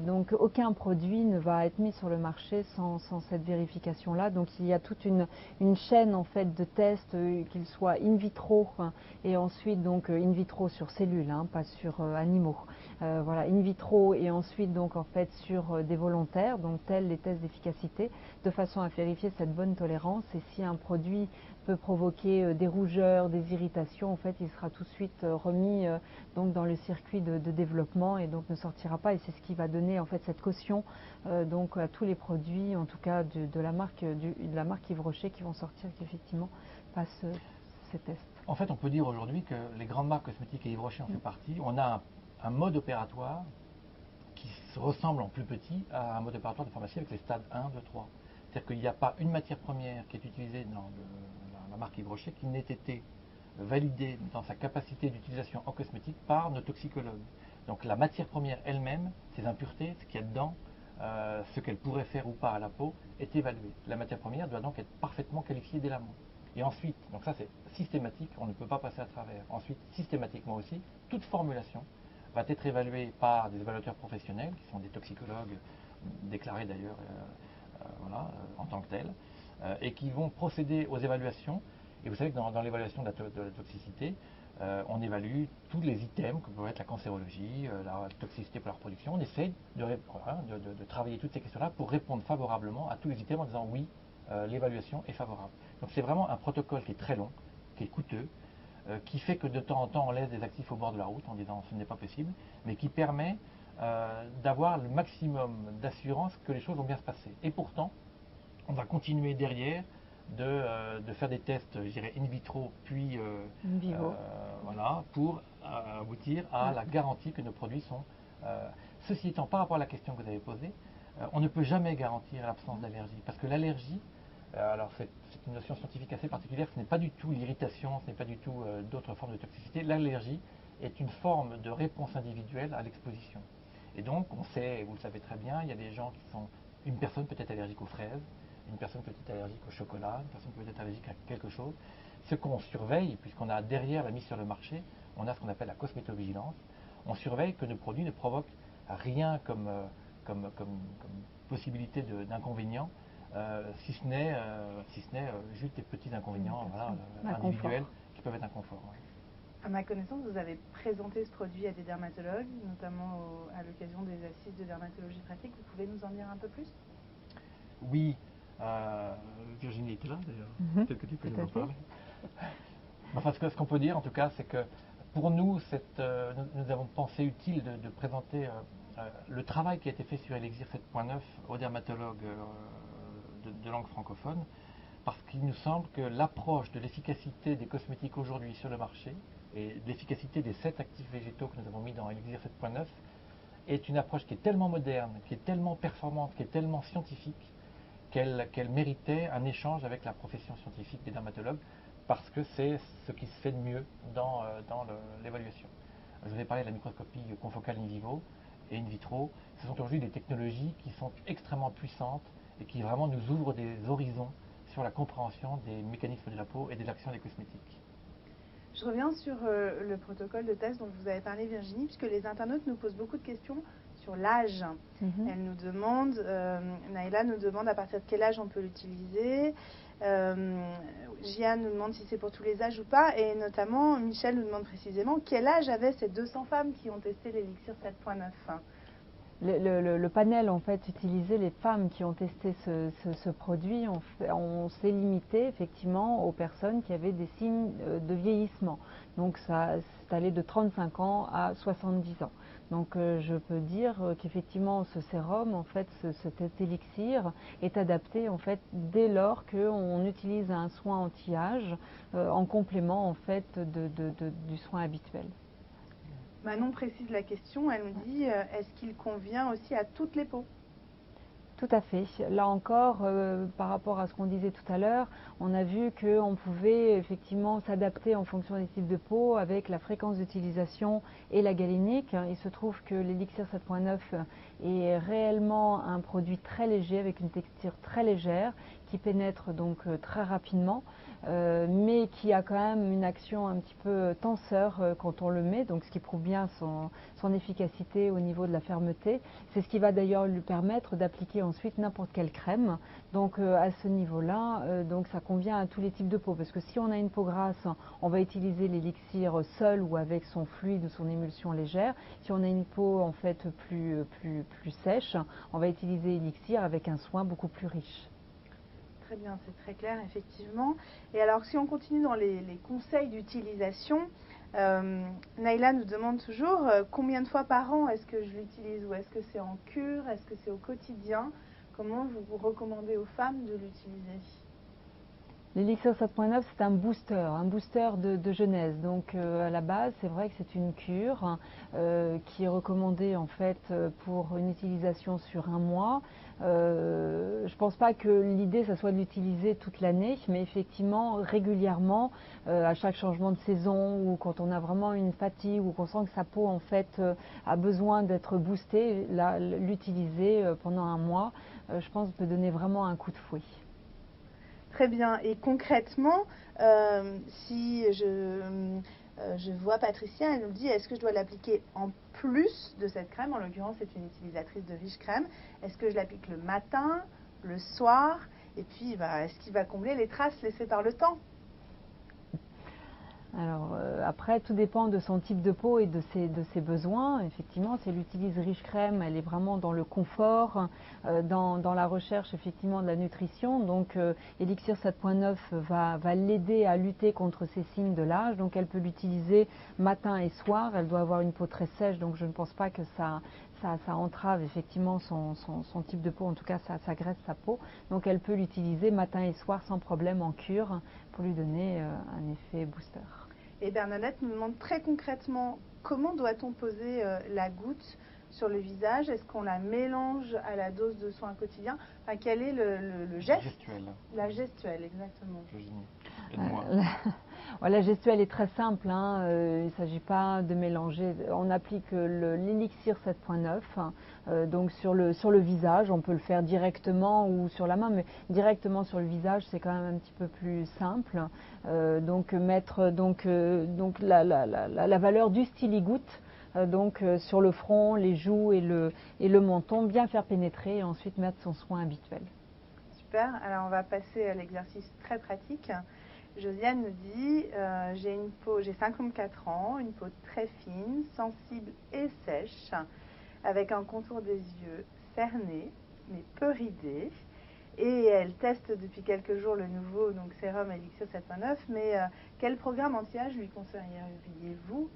Speaker 3: Donc aucun produit ne va être mis sur le marché sans cette vérification-là. Donc il y a toute une chaîne en fait de tests, qu'ils soient in vitro et ensuite donc in vitro sur cellules, pas sur animaux. Voilà, in vitro et ensuite donc en fait sur des volontaires, donc tels les tests d'efficacité, de façon à vérifier cette bonne tolérance. Et si un produit peut provoquer des rougeurs, des irritations, en fait, il sera tout de suite remis donc dans le circuit de développement et donc ne sortira pas. Et c'est ce qui va donner en fait cette caution donc à tous les produits, en tout cas de la marque Yves Rocher, qui vont sortir, qui effectivement passent ces tests.
Speaker 2: En fait, on peut dire aujourd'hui que les grandes marques cosmétiques et Yves Rocher en fait partie. On a un mode opératoire qui se ressemble en plus petit à un mode opératoire de pharmacie avec les stades 1, 2, 3. C'est-à-dire qu'il n'y a pas une matière première qui est utilisée dans la marque Yves Rocher qui n'ait été validée dans sa capacité d'utilisation en cosmétique par nos toxicologues. Donc la matière première elle-même, ses impuretés, ce qu'il y a dedans, ce qu'elle pourrait faire ou pas à la peau, est évalué. La matière première doit donc être parfaitement qualifiée dès l'amont. Et ensuite, donc ça c'est systématique, on ne peut pas passer à travers. Ensuite, systématiquement aussi, toute formulation va être évaluée par des évaluateurs professionnels, qui sont des toxicologues, déclarés d'ailleurs en tant que tels, et qui vont procéder aux évaluations. Et vous savez que dans l'évaluation de la toxicité, on évalue tous les items, comme peut être la cancérologie, la toxicité pour la reproduction. On essaye de travailler toutes ces questions-là pour répondre favorablement à tous les items en disant oui, l'évaluation est favorable. Donc c'est vraiment un protocole qui est très long, qui est coûteux, qui fait que de temps en temps on laisse des actifs au bord de la route en disant ce n'est pas possible, mais qui permet d'avoir le maximum d'assurance que les choses vont bien se passer. Et pourtant, on va continuer derrière de faire des tests, je dirais, in vitro, puis
Speaker 3: in vivo.
Speaker 2: pour aboutir à la garantie que nos produits sont. Ceci étant, par rapport à la question que vous avez posée, on ne peut jamais garantir l'absence d'allergie, parce que l'allergie, alors c'est une notion scientifique assez particulière, ce n'est pas du tout l'irritation, ce n'est pas du tout d'autres formes de toxicité. L'allergie est une forme de réponse individuelle à l'exposition. Et donc, on sait, vous le savez très bien, il y a des gens qui sont. Une personne peut être allergique aux fraises, une personne peut être allergique au chocolat, une personne peut être allergique à quelque chose. Ce qu'on surveille, puisqu'on a derrière la mise sur le marché, on a ce qu'on appelle la cosmétovigilance. On surveille que nos produits ne provoquent rien comme possibilité d'inconvénient, si ce n'est juste des petits inconvénients individuels qui peuvent être un confort. Ouais.
Speaker 1: À ma connaissance, vous avez présenté ce produit à des dermatologues, notamment à l'occasion des assises de dermatologie pratique. Vous pouvez nous en dire un peu plus?
Speaker 2: Oui, Virginie était là d'ailleurs. Peut-être que tu peux nous en parler. Enfin, ce qu'on peut dire en tout cas, c'est que pour nous, nous avons pensé utile de présenter le travail qui a été fait sur Elixir 7.9 aux dermatologues de langue francophone, parce qu'il nous semble que l'approche de l'efficacité des cosmétiques aujourd'hui sur le marché et de l'efficacité des 7 actifs végétaux que nous avons mis dans Elixir 7.9 est une approche qui est tellement moderne, qui est tellement performante, qui est tellement scientifique, qu'elle méritait un échange avec la profession scientifique des dermatologues, parce que c'est ce qui se fait de mieux dans l'évaluation. Je vous ai parlé de la microscopie confocale in vivo et in vitro. Ce sont aujourd'hui des technologies qui sont extrêmement puissantes et qui vraiment nous ouvrent des horizons sur la compréhension des mécanismes de la peau et des actions des cosmétiques.
Speaker 1: Je reviens sur le protocole de test dont vous avez parlé, Virginie, puisque les internautes nous posent beaucoup de questions sur l'âge. Elle nous demande, Naïla nous demande à partir de quel âge on peut l'utiliser. Gian nous demande si c'est pour tous les âges ou pas. Et notamment, Michel nous demande précisément quel âge avaient ces 200 femmes qui ont testé l'Elixir 7.9.
Speaker 3: Le panel en fait utilisé, les femmes qui ont testé ce produit, on s'est limité effectivement aux personnes qui avaient des signes de vieillissement. Donc ça c'est allé de 35 ans à 70 ans. Donc je peux dire qu'effectivement ce sérum, en fait, cet élixir est adapté en fait dès lors qu'on utilise un soin anti-âge en complément en fait du soin habituel.
Speaker 1: Manon précise la question, elle me dit est-ce qu'il convient aussi à toutes les peaux?
Speaker 3: Tout à fait. Là encore, par rapport à ce qu'on disait tout à l'heure, on a vu qu'on pouvait effectivement s'adapter en fonction des types de peau avec la fréquence d'utilisation et la galénique. Il se trouve que l'élixir 7.9 est réellement un produit très léger avec une texture très légère qui pénètre donc très rapidement, mais qui a quand même une action un petit peu tenseur quand on le met, donc ce qui prouve bien son efficacité au niveau de la fermeté. C'est ce qui va d'ailleurs lui permettre d'appliquer ensuite n'importe quelle crème. Donc à ce niveau-là, donc ça convient à tous les types de peau. Parce que si on a une peau grasse, on va utiliser l'élixir seul ou avec son fluide ou son émulsion légère. Si on a une peau en fait plus sèche, on va utiliser l'élixir avec un soin beaucoup plus riche.
Speaker 1: Très bien, c'est très clair, effectivement. Et alors, si on continue dans les conseils d'utilisation, Naïla nous demande toujours combien de fois par an est-ce que je l'utilise, ou est-ce que c'est en cure, est-ce que c'est au quotidien? Comment vous recommandez aux femmes de l'utiliser?
Speaker 3: L'élixir 7.9, c'est un booster de jeunesse. Donc à la base, c'est vrai que c'est une cure qui est recommandée en fait pour une utilisation sur un mois. Je ne pense pas que l'idée, ça soit de l'utiliser toute l'année, mais effectivement, régulièrement, à chaque changement de saison ou quand on a vraiment une fatigue ou qu'on sent que sa peau en fait a besoin d'être boostée, l'utiliser pendant un mois, je pense peut donner vraiment un coup de fouet.
Speaker 1: Très bien. Et concrètement, si je vois Patricia, elle nous dit est-ce que je dois l'appliquer en plus de cette crème? En l'occurrence, c'est une utilisatrice de Riche Crème. Est-ce que je l'applique le matin, le soir? Et puis, est-ce qu'il va combler les traces laissées par le temps?
Speaker 3: Alors après, tout dépend de son type de peau et de ses besoins. Effectivement, si elle utilise Riche Crème, elle est vraiment dans le confort, dans la recherche effectivement de la nutrition. Donc Elixir 7.9 va l'aider à lutter contre ces signes de l'âge. Donc elle peut l'utiliser matin et soir. Elle doit avoir une peau très sèche, donc je ne pense pas que ça entrave effectivement son type de peau, en tout cas ça graisse sa peau. Donc elle peut l'utiliser matin et soir sans problème en cure pour lui donner un effet booster.
Speaker 1: Et Bernadette nous demande très concrètement comment doit-on poser la goutte sur le visage? Est-ce qu'on la mélange à la dose de soin quotidien? Enfin, quel est le geste? La gestuelle, exactement.
Speaker 3: La gestuelle est très simple, hein. Il ne s'agit pas de mélanger. On applique l'élixir 7.9 donc sur le visage. On peut le faire directement ou sur la main, mais directement sur le visage, c'est quand même un petit peu plus simple. Donc mettre la valeur du styligoutte sur le front, les joues et le menton, bien faire pénétrer et ensuite mettre son soin habituel.
Speaker 1: Super, alors on va passer à l'exercice très pratique. Josiane nous dit j'ai 54 ans, une peau très fine, sensible et sèche, avec un contour des yeux cerné, mais peu ridé. Et elle teste depuis quelques jours le nouveau sérum Elixir 7.9, mais quel programme anti-âge lui conseilleriez-vous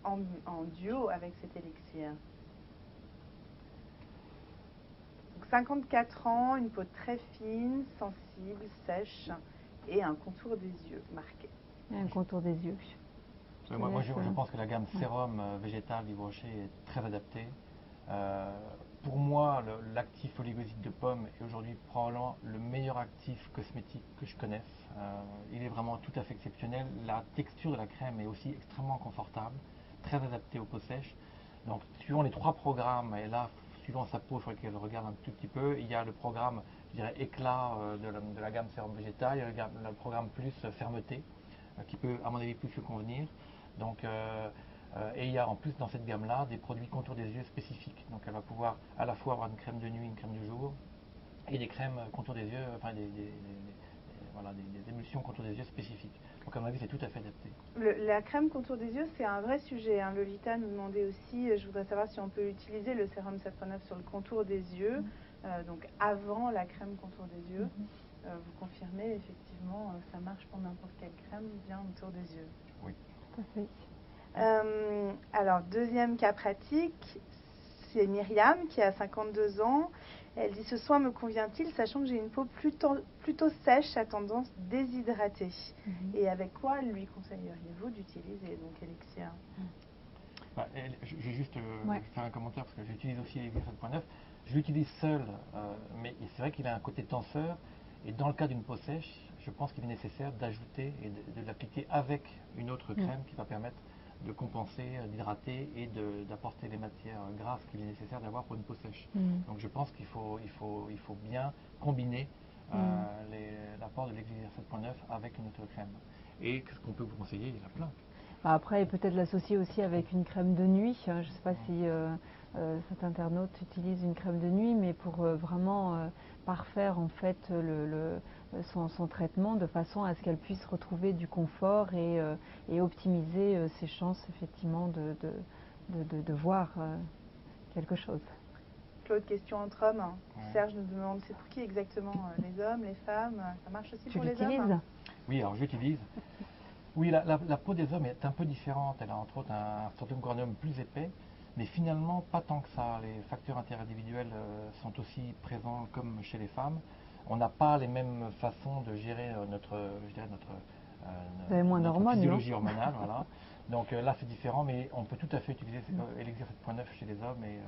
Speaker 1: en duo avec cet élixir? Donc 54 ans, une peau très fine, sensible, sèche et un contour des yeux marqué.
Speaker 3: Et un contour des yeux.
Speaker 2: Moi, je pense que la gamme sérum végétal Livre Rocher est très adaptée. Pour moi, l'actif oligoside de pomme est aujourd'hui probablement le meilleur actif cosmétique que je connaisse. Il est vraiment tout à fait exceptionnel. La texture de la crème est aussi extrêmement confortable, très adaptée aux peaux sèches. Donc, suivant les trois programmes, et là, suivant sa peau, il faudrait qu'elle regarde un tout petit peu. Il y a le programme, je dirais, éclat de la gamme sérum végétal. Il y a le programme plus fermeté, qui peut, à mon avis, plus lui convenir. Donc, et il y a en plus dans cette gamme-là des produits contour des yeux spécifiques. Donc elle va pouvoir à la fois avoir une crème de nuit, une crème de jour, et des crèmes contour des yeux, enfin des émulsions contour des yeux spécifiques. Donc à mon avis c'est tout à fait adapté.
Speaker 1: La crème contour des yeux, c'est un vrai sujet. Hein. Lolita nous demandait aussi, je voudrais savoir si on peut utiliser le sérum 7.9 sur le contour des yeux, donc avant la crème contour des yeux. Vous confirmez, effectivement, ça marche pour n'importe quelle crème, bien autour des yeux.
Speaker 2: Oui.
Speaker 3: Tout à fait.
Speaker 1: Alors, deuxième cas pratique, c'est Myriam qui a 52 ans. Elle dit: ce soin me convient-il, sachant que j'ai une peau plutôt sèche à tendance déshydratée. Et avec quoi lui conseilleriez-vous d'utiliser donc Elixir?
Speaker 2: Je vais juste faire un commentaire parce que j'utilise aussi Elixir 7.9. Je l'utilise seul, mais c'est vrai qu'il a un côté tenseur. Et dans le cas d'une peau sèche, je pense qu'il est nécessaire d'ajouter et de l'appliquer avec une autre crème qui va permettre de compenser, d'hydrater et d'apporter les matières grasses qu'il est nécessaire d'avoir pour une peau sèche. Donc je pense qu'il faut bien combiner l'apport de l'Elixir 7.9 avec une autre crème. Et ce qu'on peut vous conseiller, il y en a plein.
Speaker 3: Après, peut-être l'associer aussi avec une crème de nuit. Je ne sais pas si cet internaute utilise une crème de nuit, mais pour vraiment parfaire en fait son traitement de façon à ce qu'elle puisse retrouver du confort et optimiser ses chances effectivement de voir quelque chose.
Speaker 1: Claude, question entre hommes. Serge nous demande: c'est pour qui exactement? Les hommes, les femmes? Ça marche aussi pour les hommes?
Speaker 2: Oui, alors j'utilise. Oui, la peau des hommes est un peu différente. Elle a entre autres un strontium corneum plus épais, mais finalement pas tant que ça. Les facteurs interindividuels sont aussi présents comme chez les femmes. On n'a pas les mêmes façons de gérer notre physiologie hormonale. Voilà. Donc là c'est différent, mais on peut tout à fait utiliser Elixir 7.9 chez les hommes. Et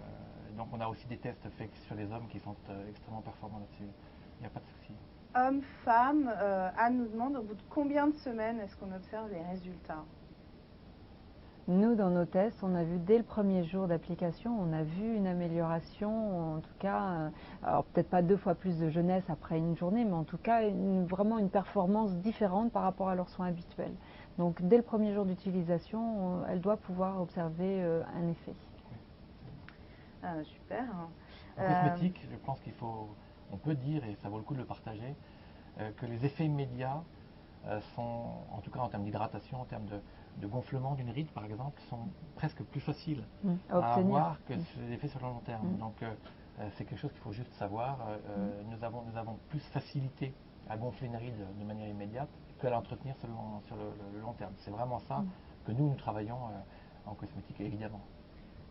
Speaker 2: donc on a aussi des tests faits sur les hommes qui sont extrêmement performants là-dessus. Il n'y a pas de souci.
Speaker 1: Hommes, femmes, Anne nous demande: au bout de combien de semaines est-ce qu'on observe les résultats?
Speaker 3: Nous, dans nos tests, on a vu dès le premier jour d'application, on a vu une amélioration, en tout cas, alors peut-être pas 2 fois plus de jeunesse après une journée, mais en tout cas vraiment une performance différente par rapport à leurs soins habituels. Donc dès le premier jour d'utilisation, elle doit pouvoir observer un effet.
Speaker 1: Super.
Speaker 2: En cosmétique, je pense on peut dire, et ça vaut le coup de le partager, que les effets immédiats sont, en tout cas en termes d'hydratation, en termes de gonflement d'une ride par exemple, sont presque plus faciles à avoir que les effets sur le long terme. Donc c'est quelque chose qu'il faut juste savoir. Nous avons plus facilité à gonfler une ride de manière immédiate qu'à l'entretenir sur le long terme. C'est vraiment ça que nous travaillons en cosmétique, évidemment.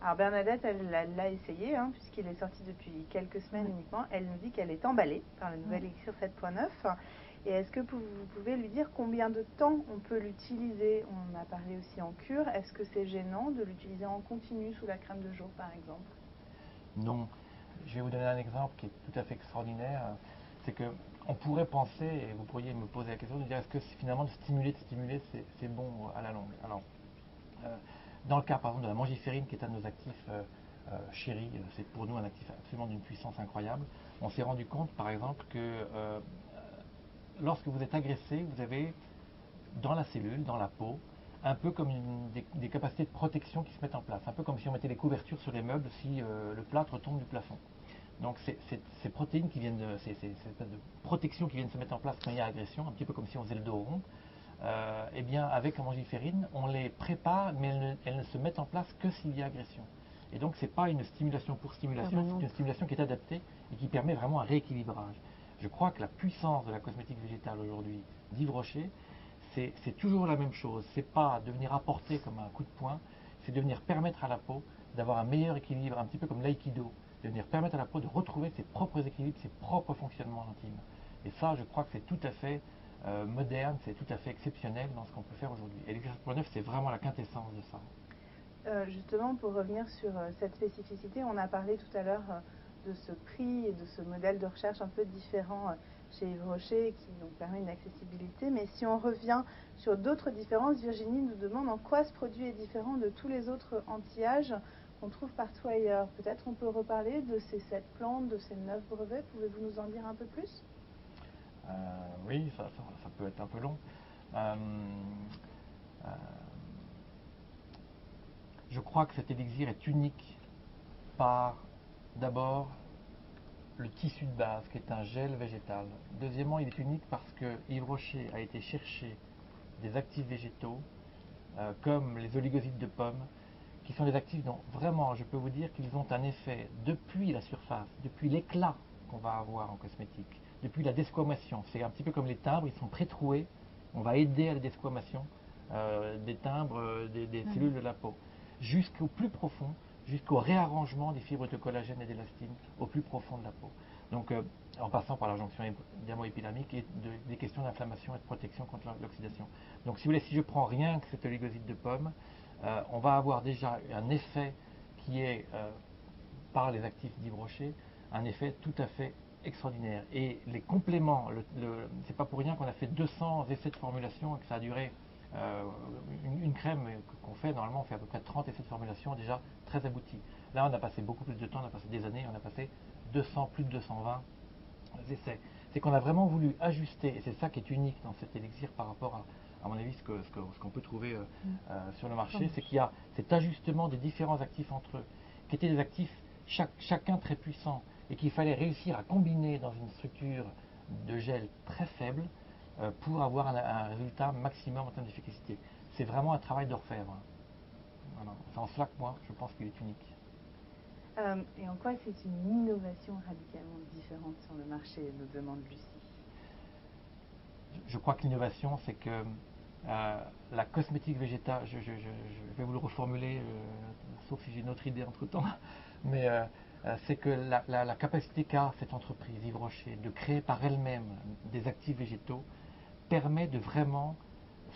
Speaker 1: Alors Bernadette, elle l'a essayé, puisqu'il est sorti depuis quelques semaines uniquement. Elle nous dit qu'elle est emballée par le nouvel Elixir 7.9. Et est-ce que vous pouvez lui dire combien de temps on peut l'utiliser? On a parlé aussi en cure. Est-ce que c'est gênant de l'utiliser en continu sous la crème de jour, par exemple?
Speaker 2: Non. Je vais vous donner un exemple qui est tout à fait extraordinaire. C'est que on pourrait penser, et vous pourriez me poser la question de dire: est-ce que finalement de stimuler, c'est bon à la longue? Alors, dans le cas par exemple de la mangiférine, qui est un de nos actifs chéris, c'est pour nous un actif absolument d'une puissance incroyable. On s'est rendu compte par exemple que lorsque vous êtes agressé, vous avez dans la cellule, dans la peau, un peu comme des capacités de protection qui se mettent en place, un peu comme si on mettait des couvertures sur les meubles si le plâtre tombe du plafond. Donc ces protéines qui viennent ces espèces de protections qui viennent se mettre en place quand il y a agression, un petit peu comme si on faisait le dos rond, eh bien avec la mangiférine, on les prépare, mais elles ne se mettent en place que s'il y a agression. Et donc c'est pas une stimulation pour stimulation, c'est une stimulation qui est adaptée et qui permet vraiment un rééquilibrage. Je crois que la puissance de la cosmétique végétale aujourd'hui d'Yves Rocher, c'est toujours la même chose. C'est pas de venir apporter comme un coup de poing, c'est de venir permettre à la peau d'avoir un meilleur équilibre, un petit peu comme l'aïkido, de venir permettre à la peau de retrouver ses propres équilibres, ses propres fonctionnements intimes. Et ça, je crois que c'est tout à fait moderne, c'est tout à fait exceptionnel dans ce qu'on peut faire aujourd'hui. Et l'Elixir 7.9, c'est vraiment la quintessence de ça.
Speaker 1: Justement, pour revenir sur cette spécificité, on a parlé tout à l'heure de ce prix et de ce modèle de recherche un peu différent chez Yves Rocher qui donc permet une accessibilité. Mais si on revient sur d'autres différences, Virginie nous demande en quoi ce produit est différent de tous les autres anti-âge qu'on trouve partout ailleurs. Peut-être on peut reparler de ces 7 plantes, de ces 9 brevets. Pouvez-vous nous en dire un peu plus?
Speaker 2: Oui, ça peut être un peu long. Je crois que cet élixir est unique par, d'abord, le tissu de base, qui est un gel végétal. Deuxièmement, il est unique parce que Yves Rocher a été chercher des actifs végétaux, comme les oligosides de pommes, qui sont des actifs dont vraiment, je peux vous dire qu'ils ont un effet depuis la surface, depuis l'éclat qu'on va avoir en cosmétique, depuis la desquamation. C'est un petit peu comme les timbres, ils sont pré-troués, on va aider à la desquamation des timbres, des cellules de la peau, jusqu'au plus profond, jusqu'au réarrangement des fibres de collagène et d'élastine au plus profond de la peau. Donc, en passant par la jonction dermoépidermique et des questions d'inflammation et de protection contre l'oxydation. Donc, si vous voulez, si je prends rien que cette oligoside de pomme, on va avoir déjà un effet qui est, par les actifs d'Yves Rocher, un effet tout à fait extraordinaire. Et les compléments, c'est pas pour rien qu'on a fait 200 essais de formulation et que ça a duré une crème qu'on fait, normalement on fait à peu près 30 essais de formulation déjà très aboutis. Là on a passé beaucoup plus de temps, on a passé des années, on a passé plus de 220 essais. C'est qu'on a vraiment voulu ajuster, et c'est ça qui est unique dans cet élixir par rapport à mon avis ce qu'on peut trouver sur le marché, c'est qu'il y a cet ajustement des différents actifs entre eux, qui étaient des actifs chacun très puissants, et qu'il fallait réussir à combiner dans une structure de gel très faible pour avoir un résultat maximum en termes d'efficacité. C'est vraiment un travail d'orfèvre. Voilà. C'est en cela que moi, je pense qu'il est unique.
Speaker 1: Et en quoi c'est une innovation radicalement différente sur le marché, nous demande Lucie.
Speaker 2: Je crois que l'innovation, c'est que la cosmétique végétale, je vais vous le reformuler, sauf si j'ai une autre idée entre-temps, mais c'est que la capacité qu'a cette entreprise, Yves Rocher, de créer par elle-même des actifs végétaux, permet de vraiment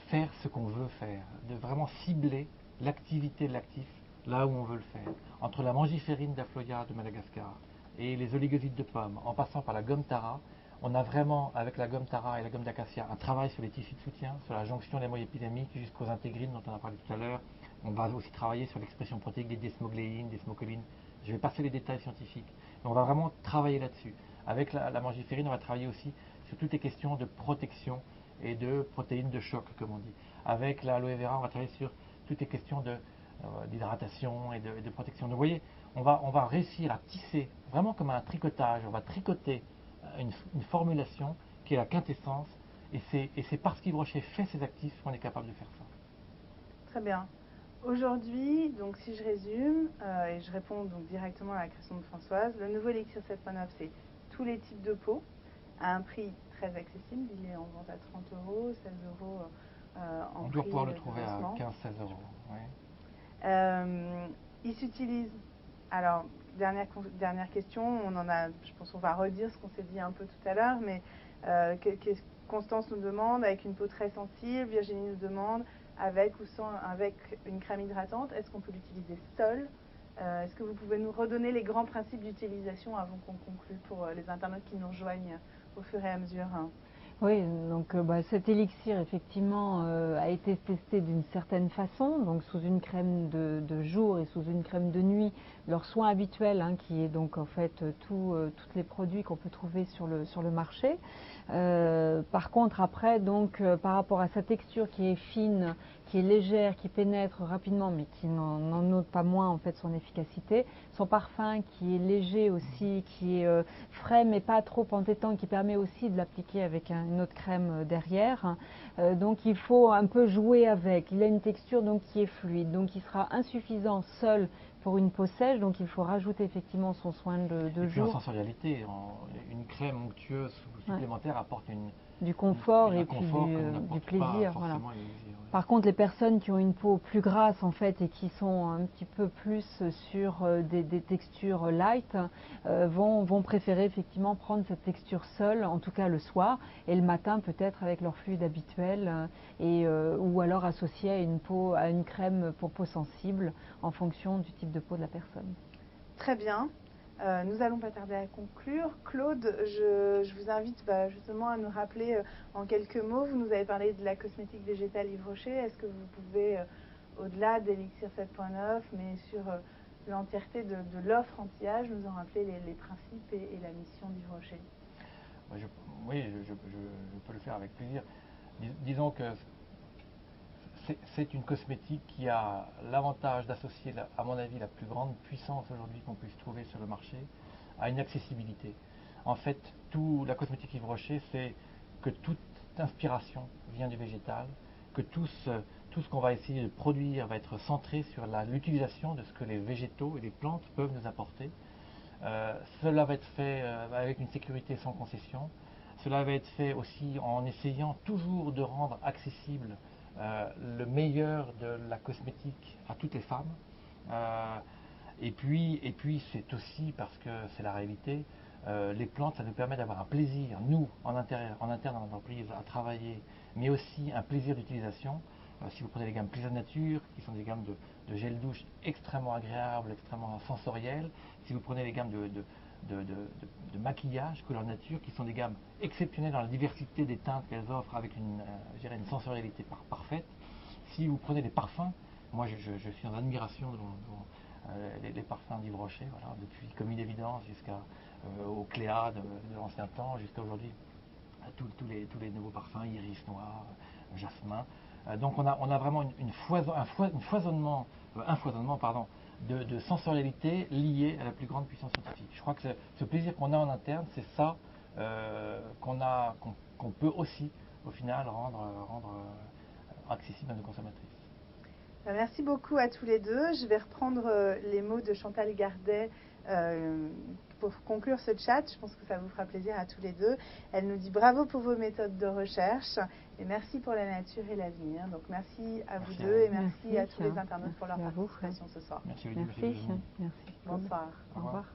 Speaker 2: faire ce qu'on veut faire, de vraiment cibler l'activité de l'actif là où on veut le faire. Entre la mangiférine d'Afloya de Madagascar et les oligosides de pommes, en passant par la gomme Tara, on a vraiment, avec la gomme Tara et la gomme d'acacia, un travail sur les tissus de soutien, sur la jonction hémoépidémique jusqu'aux intégrines dont on a parlé tout à l'heure. On va aussi travailler sur l'expression protéique des desmogléines, des smocolines. Je vais passer les détails scientifiques. Mais on va vraiment travailler là-dessus. Avec la mangiférine, on va travailler aussi sur toutes les questions de protection et de protéines de choc, comme on dit. Avec l'aloe vera, on va travailler sur toutes les questions d'hydratation et de protection. Donc vous voyez, on va réussir à tisser, vraiment comme un tricotage, on va tricoter une formulation qui est la quintessence, et c'est parce qu'Yves Rocher fait ses actifs qu'on est capable de faire ça.
Speaker 1: Très bien. Aujourd'hui, donc si je résume, et je réponds donc directement à la question de Françoise, le nouveau Elixir 7.9, c'est tous les types de peau, à un prix très accessible. Il est en vente à 30 €, 16 € en
Speaker 2: On
Speaker 1: prix
Speaker 2: doit pouvoir le
Speaker 1: de
Speaker 2: trouver à
Speaker 1: lancement.
Speaker 2: 15-16 €. Oui.
Speaker 1: Il s'utilise. Alors, dernière question, je pense qu'on va redire ce qu'on s'est dit un peu tout à l'heure, mais Constance nous demande, avec une peau très sensible, Virginie nous demande, avec ou sans, avec une crème hydratante, est-ce qu'on peut l'utiliser seul? Est-ce que vous pouvez nous redonner les grands principes d'utilisation avant qu'on conclue pour les internautes qui nous rejoignent au fur et à mesure?
Speaker 3: Oui, donc cet élixir effectivement a été testé d'une certaine façon, donc sous une crème de jour et sous une crème de nuit, leur soin habituel, qui est donc en fait tous les produits qu'on peut trouver sur le marché. Par contre après, donc par rapport à sa texture qui est fine, qui est légère, qui pénètre rapidement, mais qui n'en ôte pas moins en fait son efficacité, son parfum qui est léger aussi, qui est frais mais pas trop entêtant, qui permet aussi de l'appliquer avec une autre crème derrière. Donc il faut un peu jouer avec. Il a une texture donc qui est fluide, donc il sera insuffisant seul pour une peau sèche, donc il faut rajouter effectivement son soin de
Speaker 2: et puis en
Speaker 3: jour.
Speaker 2: sensorialité, une crème onctueuse supplémentaire apporte
Speaker 3: du confort
Speaker 2: un
Speaker 3: et puis
Speaker 2: confort
Speaker 3: du plaisir.
Speaker 2: pas
Speaker 3: Voilà.
Speaker 2: forcément l'élixir, ouais.
Speaker 3: Par contre, les personnes qui ont une peau plus grasse en fait et qui sont un petit peu plus sur des textures light vont préférer effectivement prendre cette texture seule, en tout cas le soir, et le matin peut-être avec leur fluide habituel ou alors associé à une crème pour peau sensible en fonction du type de peau de la personne.
Speaker 1: Très bien. Nous allons pas tarder à conclure. Claude, je vous invite justement à nous rappeler en quelques mots, vous nous avez parlé de la cosmétique végétale Yves Rocher. Est-ce que vous pouvez, au-delà d'Elixir 7.9, mais sur l'entièreté de l'offre anti-âge, nous en rappeler les principes et la mission d'Yves Rocher?
Speaker 2: Oui, je peux le faire avec plaisir. Disons que c'est une cosmétique qui a l'avantage d'associer, à mon avis, la plus grande puissance aujourd'hui qu'on puisse trouver sur le marché à une accessibilité. En fait, la cosmétique Yves Rocher, c'est que toute inspiration vient du végétal, que tout ce qu'on va essayer de produire va être centré sur l'utilisation de ce que les végétaux et les plantes peuvent nous apporter. Cela va être fait avec une sécurité sans concession. Cela va être fait aussi en essayant toujours de rendre accessible le meilleur de la cosmétique à toutes les femmes. Et puis c'est aussi parce que c'est la réalité. Les plantes, ça nous permet d'avoir un plaisir, nous, en interne dans l'entreprise, à travailler, mais aussi un plaisir d'utilisation. Si vous prenez les gammes Plaisir Nature, qui sont des gammes de gel douche extrêmement agréables, extrêmement sensorielles. Si vous prenez les gammes de maquillage Couleur Nature, qui sont des gammes exceptionnelles dans la diversité des teintes qu'elles offrent, avec une sensorialité parfaite. Si vous prenez les parfums, moi je suis en admiration devant les parfums d'Yves Rocher, voilà, depuis Comme une évidence jusqu'au Cléa de l'ancien temps, jusqu'à aujourd'hui, tous les nouveaux parfums, iris noir, jasmin. Donc on a vraiment un foisonnement de sensorialité lié à la plus grande puissance scientifique. Je crois que ce plaisir qu'on a en interne, c'est ça qu'on peut aussi, au final, rendre accessible à nos consommatrices.
Speaker 1: Merci beaucoup à tous les deux. Je vais reprendre les mots de Chantal Gardet pour conclure ce chat. Je pense que ça vous fera plaisir à tous les deux. Elle nous dit bravo pour vos méthodes de recherche et merci pour la nature et l'avenir. Donc merci à vous deux et merci à tous les internautes pour leur participation ce soir.
Speaker 2: Merci Olivier.
Speaker 3: Merci.
Speaker 1: Bonsoir.
Speaker 3: Au revoir.